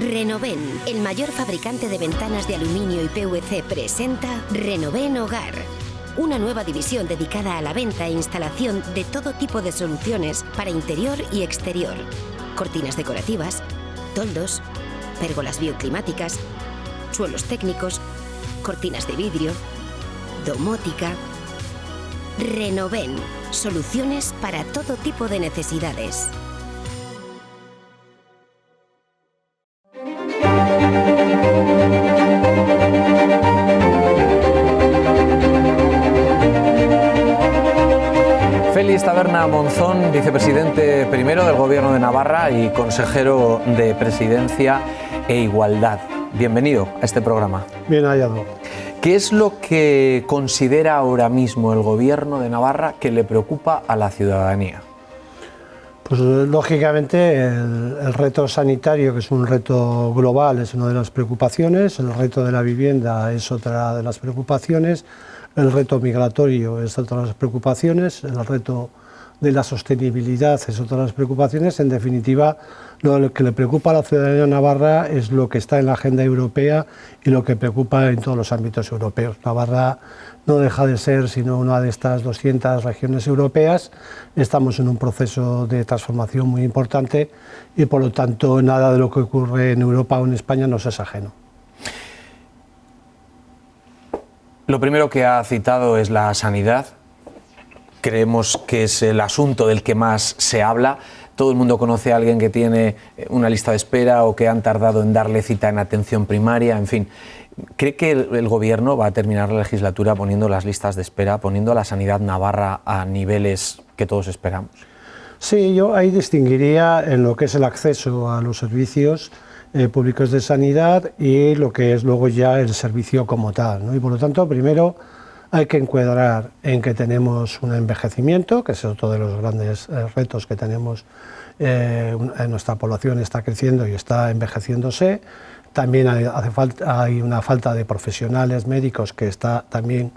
Renoven, el mayor fabricante de ventanas de aluminio y PVC, presenta Renoven Hogar. Una nueva división dedicada a la venta e instalación de todo tipo de soluciones para interior y exterior. Cortinas decorativas, toldos, pérgolas bioclimáticas, suelos técnicos, cortinas de vidrio, domótica. Renoven, soluciones para todo tipo de necesidades. Félix Taberna Monzón, vicepresidente primero del Gobierno de Navarra y consejero de Presidencia e Igualdad. Bienvenido a este programa. Bien hallado. ¿Qué es lo que considera ahora mismo el Gobierno de Navarra que le preocupa a la ciudadanía? Pues lógicamente el reto sanitario, que es un reto global, es una de las preocupaciones, el reto de la vivienda es otra de las preocupaciones, el reto migratorio es otra de las preocupaciones, el reto de la sostenibilidad es otra de las preocupaciones. En definitiva, lo que le preocupa a la ciudadanía navarra es lo que está en la agenda europea y lo que preocupa en todos los ámbitos europeos. Navarra no deja de ser sino una de estas 200 regiones europeas. Estamos en un proceso de transformación muy importante y, por lo tanto, nada de lo que ocurre en Europa o en España nos es ajeno. Lo primero que ha citado es la sanidad. Creemos que es el asunto del que más se habla. Todo el mundo conoce a alguien que tiene una lista de espera o que han tardado en darle cita en atención primaria, en fin. ¿Cree que el Gobierno va a terminar la legislatura poniendo las listas de espera, poniendo a la sanidad navarra a niveles que todos esperamos? Sí, yo ahí distinguiría en lo que es el acceso a los servicios públicos de sanidad y lo que es luego ya el servicio como tal, ¿no? Y por lo tanto, primero hay que encuadrar en que tenemos un envejecimiento, que es otro de los grandes retos que tenemos. Nuestra población está creciendo y está envejeciéndose. También hay una falta de profesionales médicos que está también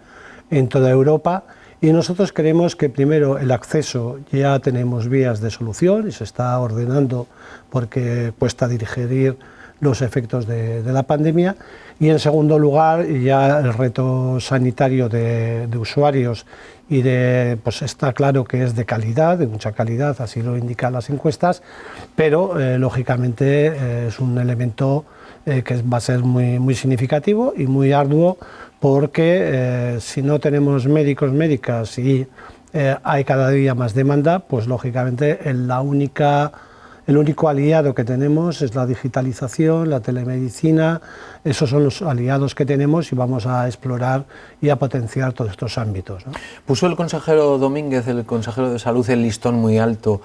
en toda Europa. Y nosotros creemos que primero el acceso ya tenemos vías de solución y se está ordenando porque cuesta digerir los efectos de la pandemia. Y en segundo lugar, ya el reto sanitario de usuarios y pues está claro que es de calidad, de mucha calidad, así lo indican las encuestas, pero lógicamente es un elemento que va a ser muy significativo y muy arduo, porque si no tenemos médicos, médicas y hay cada día más demanda, pues lógicamente el único aliado que tenemos es la digitalización, la telemedicina. Esos son los aliados que tenemos y vamos a explorar y a potenciar todos estos ámbitos, ¿no? Puso el consejero Domínguez, el consejero de Salud, el listón muy alto,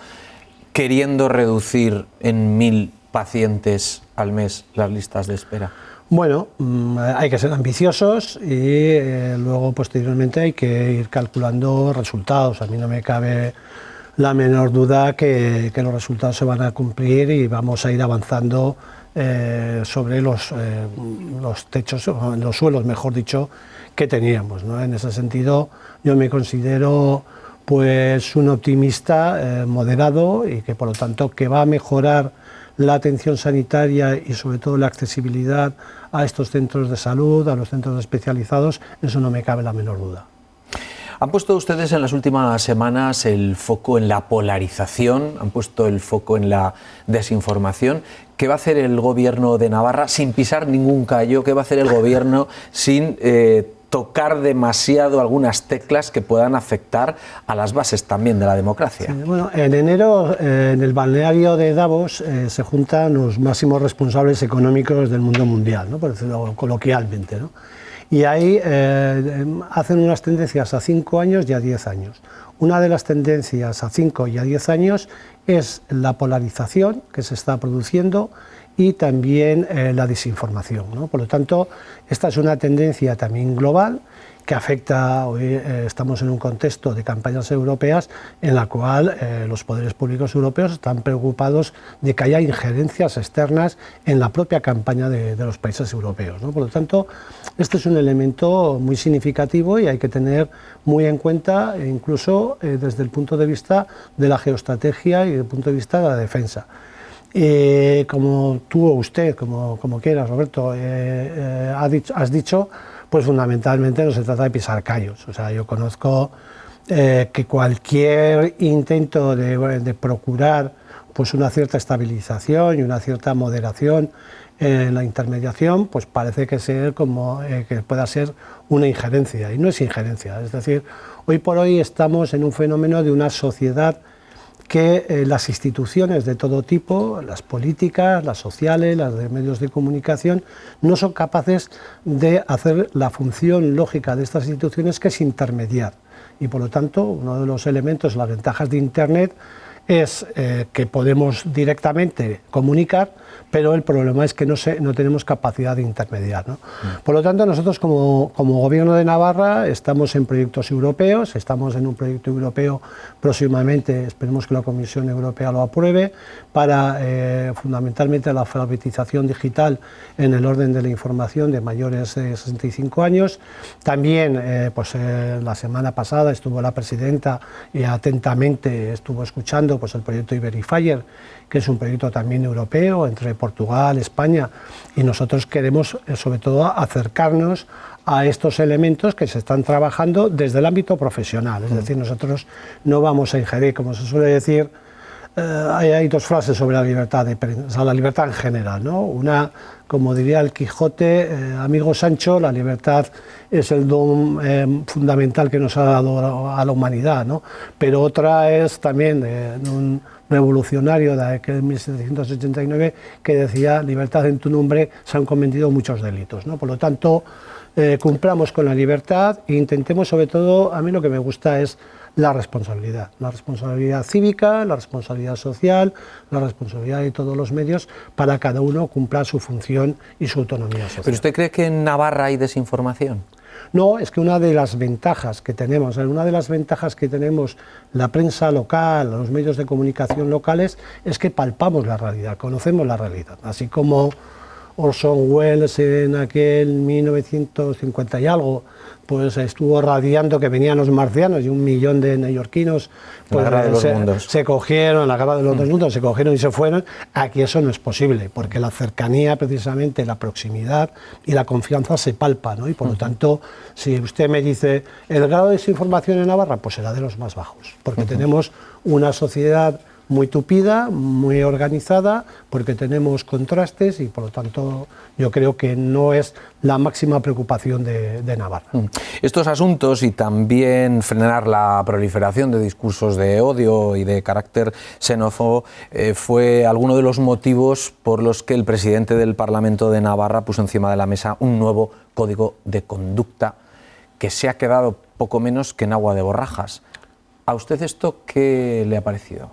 queriendo reducir en 1000 pacientes al mes las listas de espera. Bueno, hay que ser ambiciosos y luego posteriormente hay que ir calculando resultados. A mí no me cabe la menor duda que los resultados se van a cumplir y vamos a ir avanzando sobre los techos, los suelos, mejor dicho, que teníamos, ¿no? En ese sentido, yo me considero pues un optimista moderado y que por lo tanto que va a mejorar la atención sanitaria y sobre todo la accesibilidad a estos centros de salud, a los centros especializados, eso no me cabe la menor duda. Han puesto ustedes en las últimas semanas el foco en la polarización, han puesto el foco en la desinformación. ¿Qué va a hacer el Gobierno de Navarra sin pisar ningún callo? ¿Qué va a hacer el Gobierno sin tocar demasiado algunas teclas que puedan afectar a las bases también de la democracia? Sí, bueno, en enero en el balneario de Davos se juntan los máximos responsables económicos del mundo mundial, ¿no? Por decirlo coloquialmente, ¿no? Y ahí hacen unas tendencias a 5 años y a 10 años. Una de las tendencias a 5 y a 10 años es la polarización que se está produciendo y también la desinformación, ¿no? Por lo tanto, esta es una tendencia también global que afecta, hoy estamos en un contexto de campañas europeas en la cual los poderes públicos europeos están preocupados de que haya injerencias externas en la propia campaña de los países europeos, ¿no? Por lo tanto, este es un elemento muy significativo y hay que tener muy en cuenta, incluso desde el punto de vista de la geoestrategia y desde el punto de vista de la defensa. Como tú o usted, como quieras, Roberto, has dicho, pues fundamentalmente no se trata de pisar callos. O sea, yo conozco que cualquier intento de procurar pues una cierta estabilización y una cierta moderación en la intermediación, pues parece que que pueda ser una injerencia, y no es injerencia. Es decir, hoy por hoy estamos en un fenómeno de una sociedad que las instituciones de todo tipo, las políticas, las sociales, las de medios de comunicación, no son capaces de hacer la función lógica de estas instituciones, que es intermediar. Y por lo tanto, uno de los elementos, las ventajas de Internet, es que podemos directamente comunicar, pero el problema es que no tenemos capacidad de intermediar, ¿no? Por lo tanto, nosotros como Gobierno de Navarra estamos en proyectos europeos, estamos en un proyecto europeo próximamente, esperemos que la Comisión Europea lo apruebe, para fundamentalmente la alfabetización digital en el orden de la información de mayores de 65 años. También, la semana pasada estuvo la presidenta y atentamente estuvo escuchando el proyecto Iberifier, que es un proyecto también europeo entre Portugal, España, y nosotros queremos sobre todo acercarnos a estos elementos que se están trabajando desde el ámbito profesional. Es decir, nosotros no vamos a ingerir, como se suele decir, hay dos frases sobre la libertad de prensa, o sea, la libertad en general, ¿no? Una, como diría el Quijote, amigo Sancho, la libertad es el don fundamental que nos ha dado a la humanidad, ¿no? Pero otra es también un revolucionario de aquel 1789 que decía: libertad en tu nombre se han cometido muchos delitos, ¿no? Por lo tanto, cumplamos con la libertad e intentemos, sobre todo, a mí lo que me gusta es la responsabilidad cívica, la responsabilidad social, la responsabilidad de todos los medios, para cada uno cumpla su función y su autonomía social. ¿Pero usted cree que en Navarra hay desinformación? No, es que una de las ventajas que tenemos, la prensa local, los medios de comunicación locales, es que palpamos la realidad, conocemos la realidad, así como Orson Welles en aquel 1950 y algo, pues estuvo radiando que venían los marcianos y 1 millón de neoyorquinos pues, se cogieron, la guerra de los dos mundos, se cogieron y se fueron. Aquí eso no es posible, porque la cercanía, precisamente, la proximidad y la confianza se palpa, ¿no? Y por lo tanto, si usted me dice, ¿el grado de desinformación en Navarra? Pues será de los más bajos, porque tenemos una sociedad muy tupida, muy organizada, porque tenemos contrastes y por lo tanto yo creo que no es la máxima preocupación de Navarra. Estos asuntos y también frenar la proliferación de discursos de odio y de carácter xenófobo fue alguno de los motivos por los que el presidente del Parlamento de Navarra puso encima de la mesa un nuevo código de conducta que se ha quedado poco menos que en agua de borrajas. ¿A usted esto qué le ha parecido?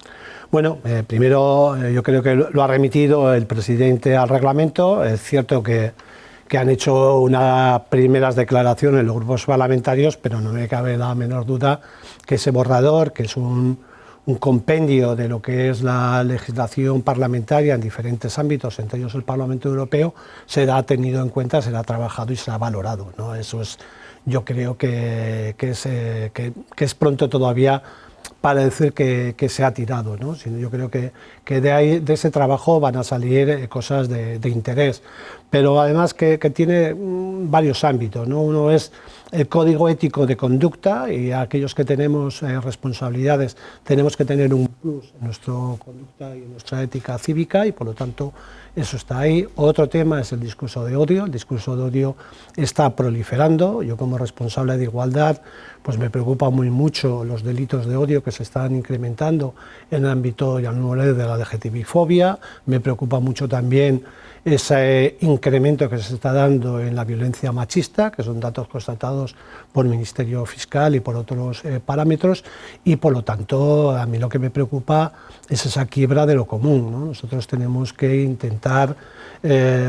Bueno, primero yo creo que lo ha remitido el presidente al reglamento. Es cierto que han hecho unas primeras declaraciones los grupos parlamentarios, pero no me cabe la menor duda que ese borrador, que es un compendio de lo que es la legislación parlamentaria en diferentes ámbitos, entre ellos el Parlamento Europeo, será tenido en cuenta, será trabajado y será valorado, ¿no? Eso es, yo creo que es pronto todavía para decir que se ha tirado, ¿no? Yo creo que de ese trabajo van a salir cosas de interés, pero además que tiene varios ámbitos, ¿no? Uno es el código ético de conducta, y aquellos que tenemos responsabilidades tenemos que tener un plus en nuestra conducta y en nuestra ética cívica, y por lo tanto eso está ahí. Otro tema es el discurso de odio. El discurso de odio está proliferando. Yo, como responsable de igualdad, pues me preocupa muy mucho los delitos de odio que se están incrementando en el ámbito y al nivel de la LGTBI-fobia. Me preocupa mucho también ese incremento que se está dando en la violencia machista, que son datos constatados por el Ministerio Fiscal y por otros parámetros, y por lo tanto a mí lo que me preocupa es esa quiebra de lo común, ¿no? Nosotros tenemos que intentar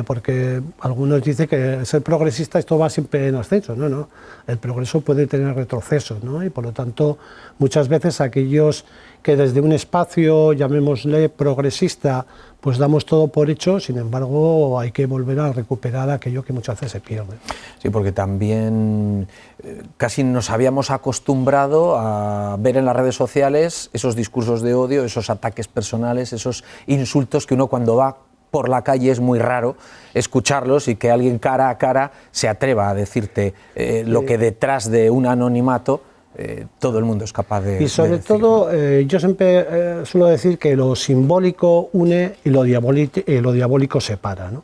porque algunos dicen que ser progresista esto va siempre en ascenso. No, no, el progreso puede tener retrocesos, ¿no? Y por lo tanto muchas veces aquellos que desde un espacio, llamémosle progresista, pues damos todo por hecho, sin embargo hay que volver a recuperar aquello que muchas veces se pierde. Sí, porque también casi nos habíamos acostumbrado a ver en las redes sociales esos discursos de odio, esos ataques personales, esos insultos que uno cuando va por la calle es muy raro escucharlos y que alguien cara a cara se atreva a decirte lo que detrás de un anonimato todo el mundo es capaz de... Y sobre todo, yo siempre suelo decir que lo simbólico une y lo diabólico separa, ¿no?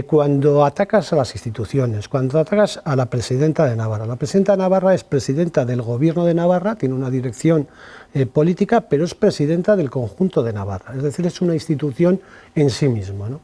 Cuando atacas a las instituciones, cuando atacas a la presidenta de Navarra, la presidenta de Navarra es presidenta del gobierno de Navarra, tiene una dirección política, pero es presidenta del conjunto de Navarra, es decir, es una institución en sí misma, ¿no?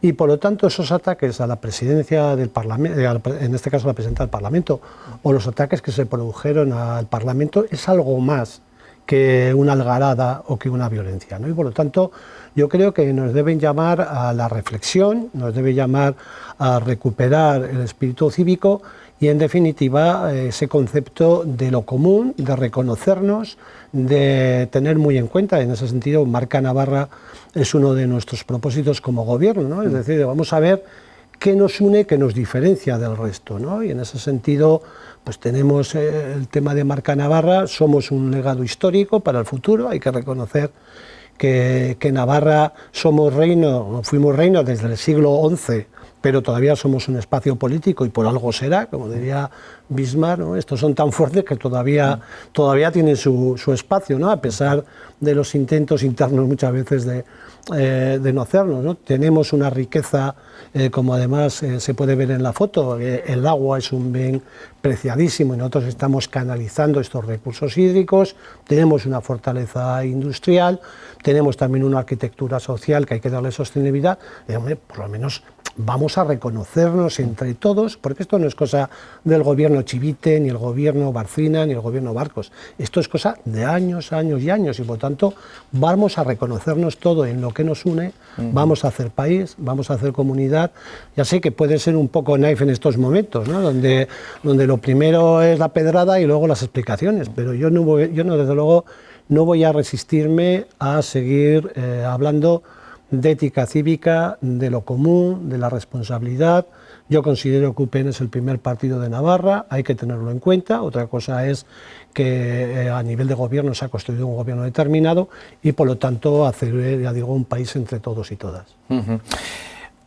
Y por lo tanto esos ataques a la presidencia del Parlamento, en este caso la presidenta del Parlamento, o los ataques que se produjeron al Parlamento, es algo más que una algarada o que una violencia, ¿no? Y por lo tanto yo creo que nos deben llamar a la reflexión, nos debe llamar a recuperar el espíritu cívico y en definitiva ese concepto de lo común, de reconocernos, de tener muy en cuenta, en ese sentido Marca Navarra es uno de nuestros propósitos como gobierno, ¿no? Es decir, vamos a ver qué nos une, qué nos diferencia del resto, ¿no? Y en ese sentido pues tenemos el tema de Marca Navarra, somos un legado histórico para el futuro, hay que reconocer que Navarra fuimos reino desde el siglo XI, pero todavía somos un espacio político y por algo será, como diría Bismarck, ¿no? Estos son tan fuertes que todavía tienen su espacio, ¿no? A pesar de los intentos internos muchas veces de no hacerlo, ¿no? Tenemos una riqueza, como además se puede ver en la foto, el agua es un bien preciadísimo y nosotros estamos canalizando estos recursos hídricos, tenemos una fortaleza industrial, tenemos también una arquitectura social que hay que darle sostenibilidad, y, hombre, por lo menos vamos a reconocernos entre todos, porque esto no es cosa del gobierno Chivite, ni el gobierno Barcina, ni el gobierno Barcos, esto es cosa de años, años y años, y por tanto vamos a reconocernos todo en lo que nos une, vamos a hacer país, vamos a hacer comunidad. Ya sé que puede ser un poco naif en estos momentos, ¿no? donde lo primero es la pedrada y luego las explicaciones, pero yo desde luego no voy a resistirme a seguir hablando de ética cívica, de lo común, de la responsabilidad. Yo considero que UPN es el primer partido de Navarra, hay que tenerlo en cuenta. Otra cosa es que a nivel de gobierno se ha construido un gobierno determinado y por lo tanto hacer, ya digo, un país entre todos y todas.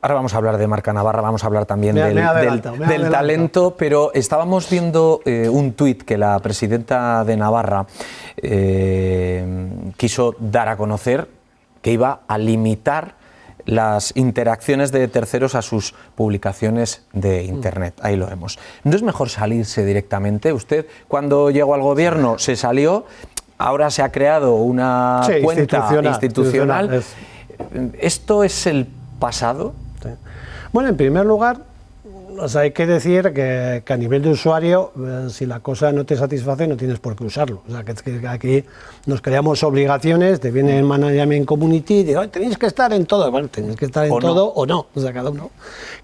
Ahora vamos a hablar de Marca Navarra, vamos a hablar también del talento, pero estábamos viendo un tuit que la presidenta de Navarra quiso dar a conocer, que iba a limitar las interacciones de terceros a sus publicaciones de Internet. Ahí lo vemos. ¿No es mejor salirse directamente? Usted, cuando llegó al gobierno, se salió, ahora se ha creado una cuenta institucional. ¿Esto es el pasado? Sí. Bueno, en primer lugar, hay que decir que a nivel de usuario, si la cosa no te satisface, no tienes por qué usarlo. O sea, que aquí nos creamos obligaciones, te viene el Management Community y dice, tenéis que estar en todo. Bueno, tenéis que estar en todo o no. O sea,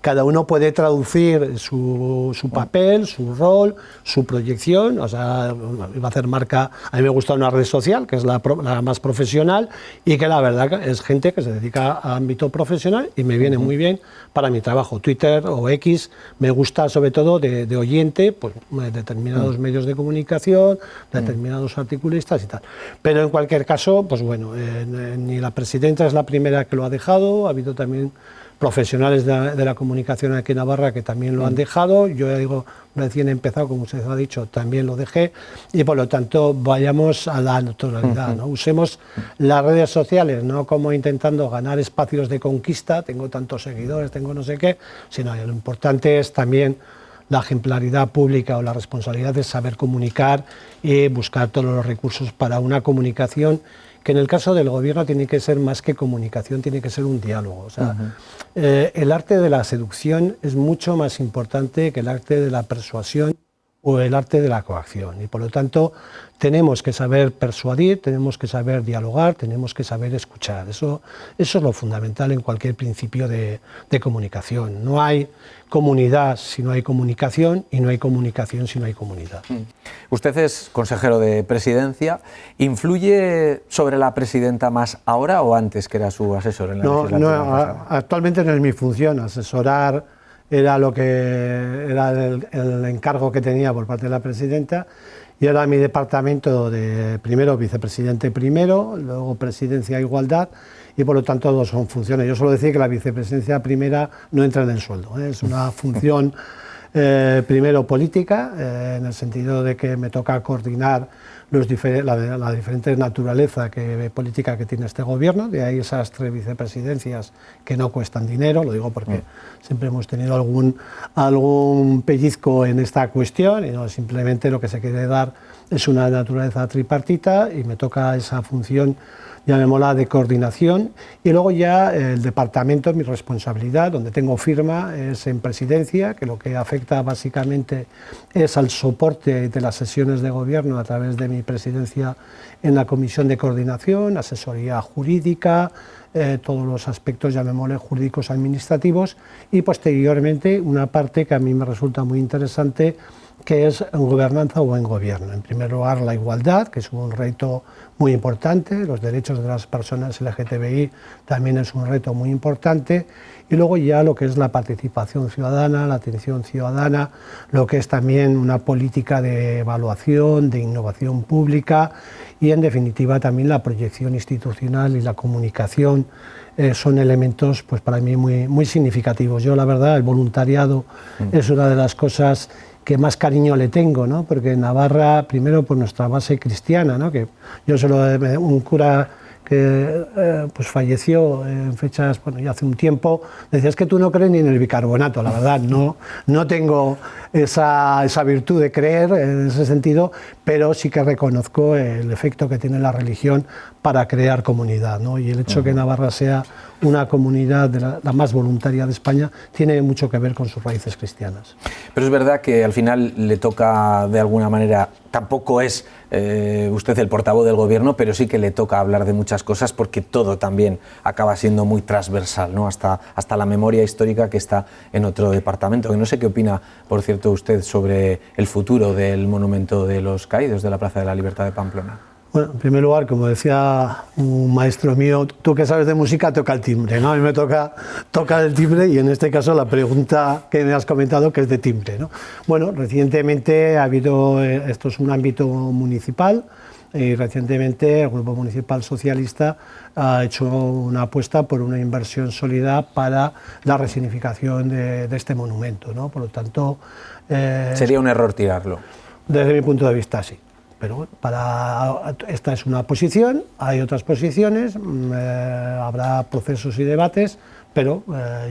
cada uno puede traducir su papel, su rol, su proyección. O sea, iba a hacer marca. A mí me gusta una red social, que es la más profesional, y que la verdad es gente que se dedica a ámbito profesional y me viene muy bien para mi trabajo. Twitter o X me gusta sobre todo de oyente, pues determinados medios de comunicación, determinados articulistas y tal. Pero en cualquier caso, pues bueno, ni la presidenta es la primera que lo ha dejado, ha habido también profesionales de la comunicación aquí en Navarra que también lo han dejado. Yo ya digo, recién empezado, como usted ha dicho, también lo dejé, y por lo tanto vayamos a la naturalidad, ¿no? Usemos las redes sociales no como intentando ganar espacios de conquista, tengo tantos seguidores, tengo no sé qué, sino lo importante es también la ejemplaridad pública o la responsabilidad de saber comunicar y buscar todos los recursos para una comunicación que en el caso del gobierno tiene que ser más que comunicación, tiene que ser un diálogo. O sea, el arte de la seducción es mucho más importante que el arte de la persuasión o el arte de la coacción. Y por lo tanto tenemos que saber persuadir, tenemos que saber dialogar, tenemos que saber escuchar. Eso es lo fundamental en cualquier principio de comunicación. No hay comunidad si no hay comunicación y no hay comunicación si no hay comunidad. Usted es consejero de Presidencia. ¿Influye sobre la presidenta más ahora o antes, que era su asesor en la legislatura pasada? Actualmente no es mi función. Asesorar era lo que era el encargo que tenía por parte de la presidenta, y ahora mi departamento de primero vicepresidente primero, luego presidencia e igualdad, y por lo tanto dos son funciones. Yo suelo decir que la vicepresidencia primera no entra en el sueldo, es una función primero política, en el sentido de que me toca coordinar la diferente naturaleza política que tiene este gobierno, de ahí esas 3 vicepresidencias que no cuestan dinero, lo digo porque siempre hemos tenido algún pellizco en esta cuestión, y no simplemente lo que se quiere dar es una naturaleza tripartita, y me toca esa función, llamémosla, de coordinación. Y luego ya el departamento, mi responsabilidad, donde tengo firma, es en Presidencia, que lo que afecta básicamente es al soporte de las sesiones de gobierno a través de mi presidencia en la Comisión de Coordinación, asesoría jurídica, todos los aspectos, llamémosle, jurídicos administrativos, y posteriormente una parte que a mí me resulta muy interesante, que es en gobernanza o buen gobierno. En primer lugar, la igualdad, que es un reto muy importante, los derechos de las personas LGTBI también es un reto muy importante, y luego ya lo que es la participación ciudadana, la atención ciudadana, lo que es también una política de evaluación, de innovación pública, y en definitiva también la proyección institucional y la comunicación son elementos, pues, para mí muy significativos. Yo, la verdad, el voluntariado es una de las cosas que más cariño le tengo, ¿no? Porque en Navarra, primero por nuestra base cristiana, ¿no? Que yo un cura que pues falleció en fechas, bueno, ya hace un tiempo, decía: es que tú no crees ni en el bicarbonato. La verdad, no tengo esa virtud de creer en ese sentido, pero sí que reconozco el efecto que tiene la religión para crear comunidad, ¿no? Y el hecho que Navarra sea una comunidad la más voluntaria de España tiene mucho que ver con sus raíces cristianas. Pero es verdad que al final le toca, de alguna manera, tampoco es usted el portavoz del gobierno, pero sí que le toca hablar de muchas cosas, porque todo también acaba siendo muy transversal, ¿no? Hasta la memoria histórica, que está en otro departamento. Que no sé qué opina, por cierto, usted sobre el futuro del monumento de los caídos de la Plaza de la Libertad de Pamplona. Bueno, en primer lugar, como decía un maestro mío, tú que sabes de música, toca el timbre, ¿no? A mí me toca el timbre, y en este caso la pregunta que me has comentado, que es de timbre, ¿no? Bueno, recientemente ha habido, esto es un ámbito municipal, y recientemente el Grupo Municipal Socialista ha hecho una apuesta por una inversión sólida para la resignificación de este monumento, ¿no? Por lo tanto... ¿Sería un error tirarlo? Desde mi punto de vista, sí. Pero bueno, esta es una posición, hay otras posiciones, habrá procesos y debates, pero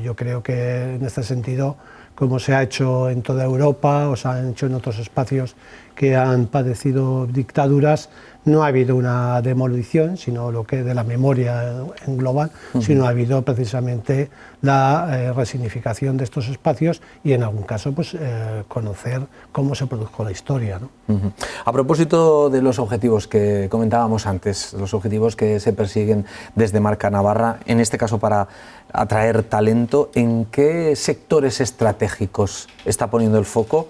yo creo que en este sentido, como se ha hecho en toda Europa o se han hecho en otros espacios que han padecido dictaduras, no ha habido una demolición, sino lo que de la memoria en global, sino ha habido precisamente la resignificación de estos espacios, y en algún caso pues conocer cómo se produjo la historia, ¿no? A propósito de los objetivos que comentábamos antes, los objetivos que se persiguen desde Marca Navarra, en este caso para atraer talento, ¿en qué sectores estratégicos está poniendo el foco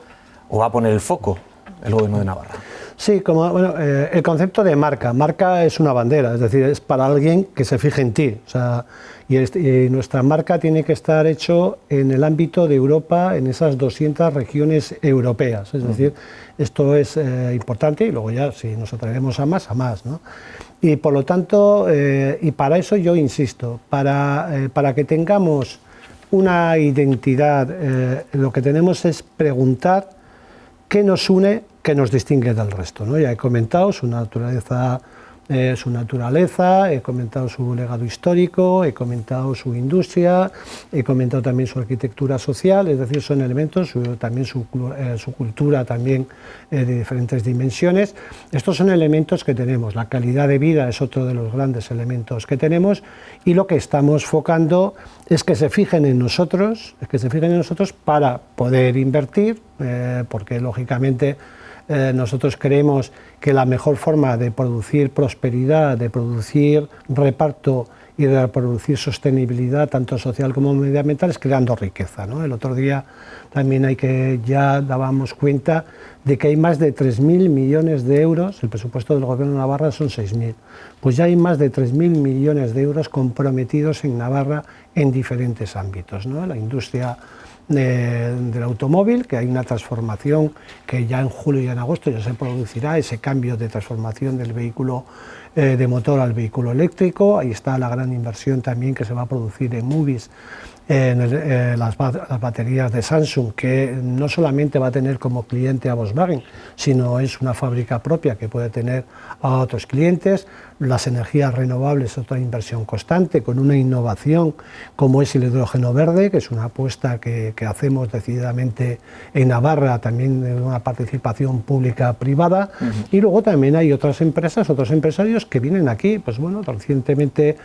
o va a poner el foco el Gobierno de Navarra? Sí, el concepto de marca es una bandera, es decir, es para alguien que se fije en ti. O sea, y nuestra marca tiene que estar hecho en el ámbito de Europa, en esas 200 regiones europeas. Es decir, esto es importante, y luego ya, si nos atrevemos a más, ¿no? Y por lo tanto, y para eso yo insisto, para que tengamos una identidad, lo que tenemos es preguntar qué nos une, qué nos distingue del resto, ¿no? Ya he comentado su naturaleza su naturaleza, he comentado su legado histórico, he comentado su industria, he comentado también su arquitectura social, es decir, son elementos, también su cultura también de diferentes dimensiones. Estos son elementos que tenemos, la calidad de vida es otro de los grandes elementos que tenemos, y lo que estamos focando es que se fijen en nosotros, para poder invertir, porque lógicamente nosotros creemos que la mejor forma de producir prosperidad, de producir reparto y de producir sostenibilidad tanto social como medioambiental es creando riqueza, ¿no? El otro día también ya dábamos cuenta de que hay más de 3.000 millones de euros, el presupuesto del Gobierno de Navarra son 6.000, pues ya hay más de 3.000 millones de euros comprometidos en Navarra en diferentes ámbitos, ¿no? La industria del automóvil, que hay una transformación que ya en julio y en agosto ya se producirá, ese cambio de transformación del vehículo de motor al vehículo eléctrico. Ahí está la gran inversión también que se va a producir en Movies, en las baterías de Samsung, que no solamente va a tener como cliente a Volkswagen, sino es una fábrica propia que puede tener a otros clientes. Las energías renovables, otra inversión constante, con una innovación como es el hidrógeno verde, que es una apuesta que hacemos decididamente en Navarra, también en una participación pública-privada. Y luego también hay otras empresas, otros empresarios que vienen aquí, pues bueno, recientemente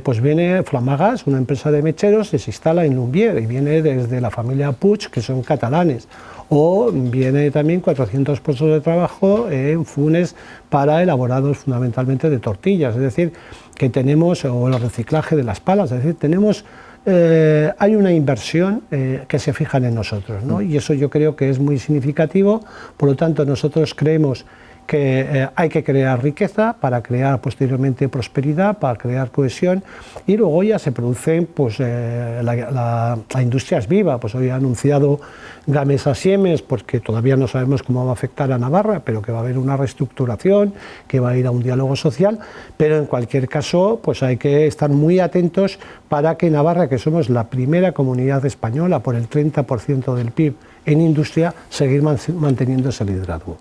pues viene Flamagas, una empresa de mecheros, que se instala en Lumbier y viene desde la familia Puig, que son catalanes. O viene también 400 puestos de trabajo en Funes para elaborados fundamentalmente de tortillas, es decir, que tenemos, o el reciclaje de las palas, es decir, tenemos, hay una inversión que se fijan en nosotros, ¿no? Y eso yo creo que es muy significativo. Por lo tanto, nosotros creemos que hay que crear riqueza para crear posteriormente prosperidad, para crear cohesión, y luego ya se producen, pues la industria es viva. Pues hoy ha anunciado Gamesa Siemens, porque todavía no sabemos cómo va a afectar a Navarra, pero que va a haber una reestructuración, que va a ir a un diálogo social, pero en cualquier caso pues hay que estar muy atentos para que Navarra, que somos la primera comunidad española por el 30% del PIB en industria, seguir manteniendo ese liderazgo.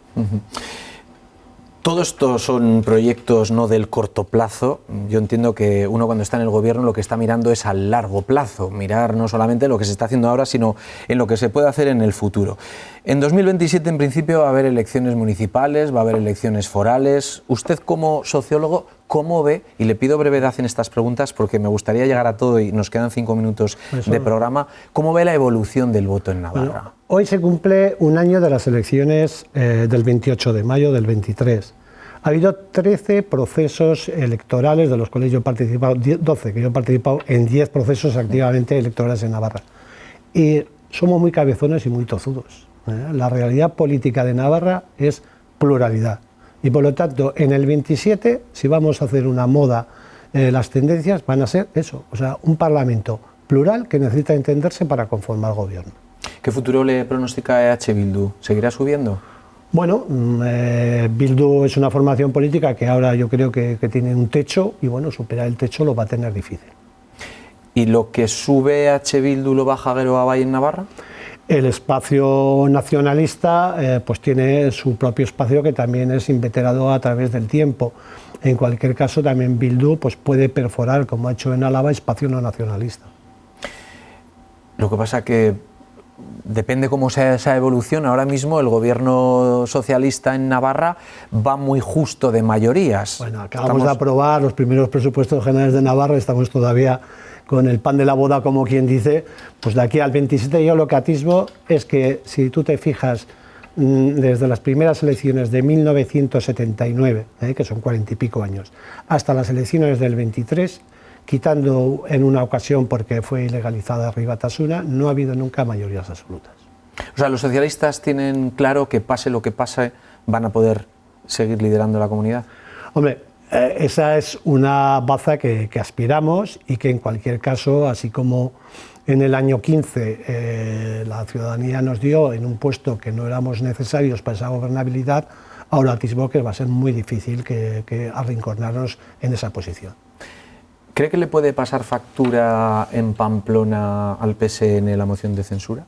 Todo esto son proyectos no del corto plazo. Yo entiendo que uno cuando está en el gobierno lo que está mirando es al largo plazo, mirar no solamente lo que se está haciendo ahora, sino en lo que se puede hacer en el futuro. En 2027 en principio va a haber elecciones municipales, va a haber elecciones forales. Usted como sociólogo, ¿cómo ve? Y le pido brevedad en estas preguntas porque me gustaría llegar a todo y nos quedan 5 minutos de programa. ¿Cómo ve la evolución del voto en Navarra? Bueno, hoy se cumple un año de las elecciones del 28 de mayo del 23. Ha habido 13 procesos electorales, de los cuales yo he participado, 12, que yo he participado en 10 procesos activamente electorales en Navarra. Y somos muy cabezones y muy tozudos. La realidad política de Navarra es pluralidad. Y por lo tanto, en el 27, si vamos a hacer una moda, las tendencias van a ser eso, o sea, un parlamento plural que necesita entenderse para conformar gobierno. ¿Qué futuro le pronostica EH Bildu? ¿Seguirá subiendo? Bueno, Bildu es una formación política que ahora yo creo que tiene un techo y bueno, superar el techo lo va a tener difícil. ¿Y lo que sube EH Bildu lo baja Geroa en Navarra? El espacio nacionalista pues tiene su propio espacio que también es inveterado a través del tiempo. En cualquier caso también Bildu pues puede perforar, como ha hecho en Álava, espacio no nacionalista. Lo que pasa que depende cómo sea esa evolución. Ahora mismo el gobierno socialista en Navarra va muy justo de mayorías. Bueno, acabamos de aprobar los primeros presupuestos generales de Navarra, estamos todavía con el pan de la boda, como quien dice. Pues de aquí al 27 yo lo que atisbo es que si tú te fijas desde las primeras elecciones de 1979, que son 40 y pico años, hasta las elecciones del 23, quitando en una ocasión porque fue ilegalizada Rui Batasuna, no ha habido nunca mayorías absolutas. O sea, los socialistas tienen claro que pase lo que pase, van a poder seguir liderando la comunidad. Hombre, esa es una baza que aspiramos y que en cualquier caso, así como en el año 15 la ciudadanía nos dio en un puesto que no éramos necesarios para esa gobernabilidad, ahora atisbo que va a ser muy difícil que arrinconarnos en esa posición. ¿Cree que le puede pasar factura en Pamplona al PSN la moción de censura?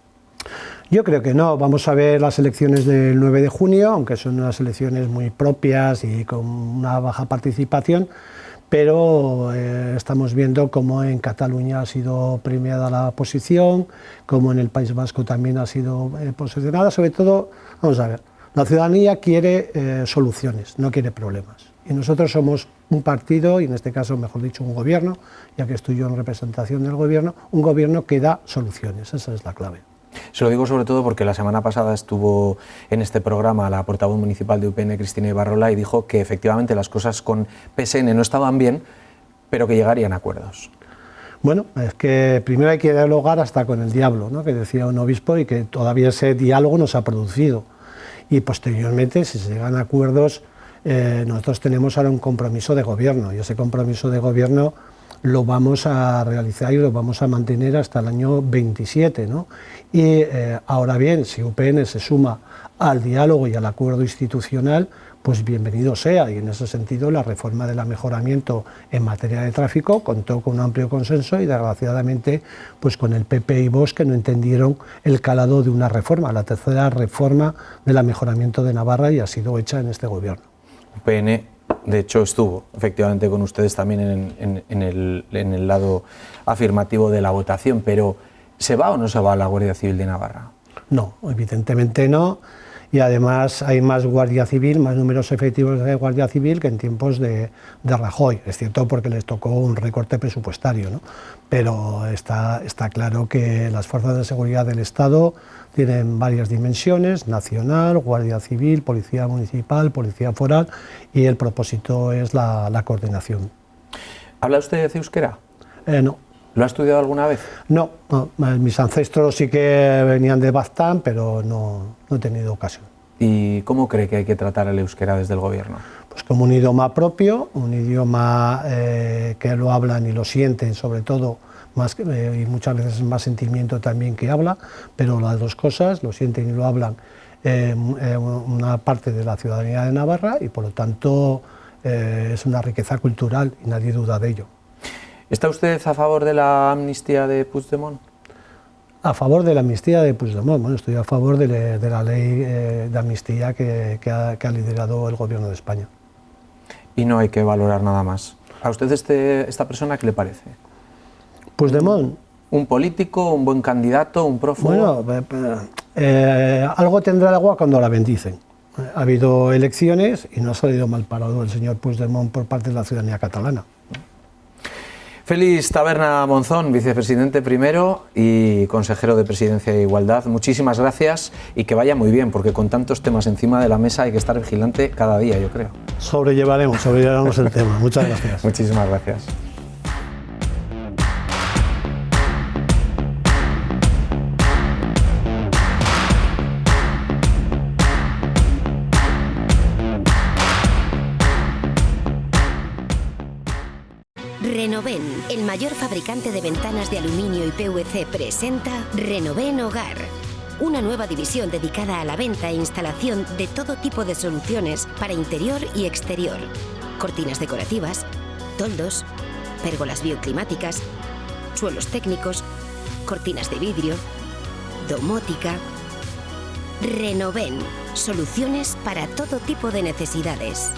Yo creo que no. Vamos a ver las elecciones del 9 de junio, aunque son unas elecciones muy propias y con una baja participación, pero estamos viendo cómo en Cataluña ha sido premiada la oposición, cómo en el País Vasco también ha sido posicionada. Sobre todo, vamos a ver, la ciudadanía quiere soluciones, no quiere problemas. Y nosotros somos un partido, y en este caso, mejor dicho, un gobierno, ya que estoy yo en representación del gobierno, un gobierno que da soluciones, esa es la clave. Se lo digo sobre todo porque la semana pasada estuvo en este programa la portavoz municipal de UPN, Cristina Ibarrola, y dijo que efectivamente las cosas con PSN no estaban bien, pero que llegarían a acuerdos. Bueno, es que primero hay que dialogar hasta con el diablo, ¿no?, que decía un obispo, y que todavía ese diálogo no se ha producido. Y posteriormente, si se llegan a acuerdos, nosotros tenemos ahora un compromiso de gobierno, y ese compromiso de gobierno lo vamos a realizar y lo vamos a mantener hasta el año 27, ¿no? Y ahora bien, si UPN se suma al diálogo y al acuerdo institucional, pues bienvenido sea, y en ese sentido la reforma del mejoramiento en materia de tráfico contó con un amplio consenso, y desgraciadamente pues con el PP y Vox, que no entendieron el calado de una reforma, la tercera reforma del mejoramiento de Navarra, y ha sido hecha en este gobierno. UPN, de hecho, estuvo efectivamente con ustedes también en el lado afirmativo de la votación, pero ¿se va o no se va a la Guardia Civil de Navarra? No, evidentemente no, y además hay más Guardia Civil, más números efectivos de Guardia Civil que en tiempos de Rajoy. Es cierto, porque les tocó un recorte presupuestario, ¿no? Pero está claro que las fuerzas de seguridad del Estado tienen varias dimensiones: nacional, Guardia Civil, Policía Municipal, Policía Foral, y el propósito es la coordinación. ¿Habla usted de euskera? No. ¿Lo ha estudiado alguna vez? No, mis ancestros sí que venían de Baztán, pero no he tenido ocasión. ¿Y cómo cree que hay que tratar el euskera desde el gobierno? Pues como un idioma propio, un idioma que lo hablan y lo sienten, sobre todo, más, y muchas veces es más sentimiento también que habla, pero las dos cosas, lo sienten y lo hablan una parte de la ciudadanía de Navarra, y por lo tanto es una riqueza cultural y nadie duda de ello. ¿Está usted a favor de la amnistía de Puigdemont? A favor de la amnistía de Puigdemont. Bueno, estoy a favor de la ley de amnistía que ha liderado el gobierno de España. Y no hay que valorar nada más. ¿A usted esta persona qué le parece? Puigdemont. ¿Un político, un buen candidato, un prófugo? Bueno, algo tendrá el agua cuando la bendicen. Ha habido elecciones y no ha salido mal parado el señor Puigdemont por parte de la ciudadanía catalana. Félix Taberna Monzón, vicepresidente primero y consejero de Presidencia e Igualdad, muchísimas gracias y que vaya muy bien, porque con tantos temas encima de la mesa hay que estar vigilante cada día, yo creo. Sobrellevaremos el tema. Muchas gracias. Muchísimas gracias. Renoven, el mayor fabricante de ventanas de aluminio y PVC, presenta Renoven Hogar. Una nueva división dedicada a la venta e instalación de todo tipo de soluciones para interior y exterior. Cortinas decorativas, toldos, pérgolas bioclimáticas, suelos técnicos, cortinas de vidrio, domótica. Renoven, soluciones para todo tipo de necesidades.